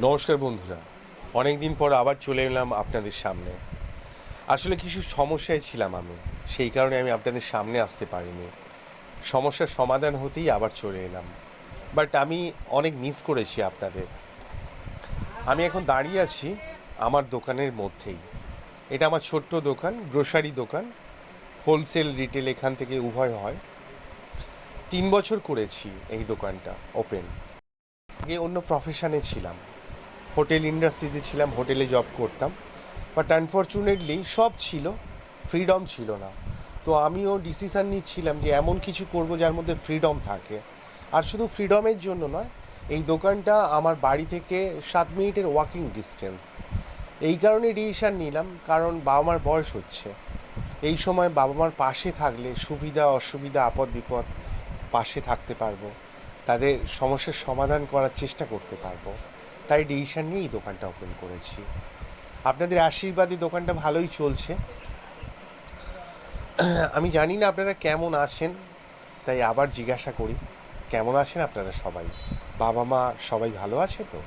নমস্কার বন্ধুরা, অনেক দিন পর আবার চলে এলাম আপনাদের সামনে। আসলে কিছু সমস্যায় ছিলাম আমি, সেই কারণে আমি আপনাদের সামনে আসতে পারিনি। সমস্যার সমাধান হতেই আবার চলে এলাম, বাট আমি অনেক মিস করেছি আপনাদের। আমি এখন দাঁড়িয়ে আছি আমার দোকানের মধ্যেই। এটা আমার ছোট্ট দোকান, গ্রোসারি দোকান, হোলসেল রিটেল এখান থেকে উভয় হয়। 3 বছর করেছি এই দোকানটা ওপেন। আগে অন্য প্রফেশনে ছিলাম, হোটেল ইন্ডাস্ট্রিতে ছিলাম, হোটেলে জব করতাম। বাট আনফর্চুনেটলি সব ছিল, ফ্রিডম ছিল না। তো আমিও ডিসিশান নিচ্ছিলাম যে এমন কিছু করব যার মধ্যে ফ্রিডম থাকে। আর শুধু ফ্রিডমের জন্য নয়, এই দোকানটা আমার বাড়ি থেকে 7 মিনিটের ওয়াকিং ডিস্টেন্স। এই কারণে ডিসিশান নিলাম, কারণ বাবা মার বয়স হচ্ছে। এই সময় বাবা মার পাশে থাকলে সুবিধা অসুবিধা আপদ বিপদ পাশে থাকতে পারবো, তাদের সমস্যার সমাধান করার চেষ্টা করতে পারবো। তাই ডিসিশান নিয়ে এই দোকানটা ওপেন করেছি। আপনাদের আশীর্বাদে দোকানটা ভালোই চলছে। আমি জানি না আপনারা কেমন আছেন, তাই আবার জিজ্ঞাসা করি, কেমন আছেন আপনারা সবাই? বাবা মা সবাই ভালো আছে তো?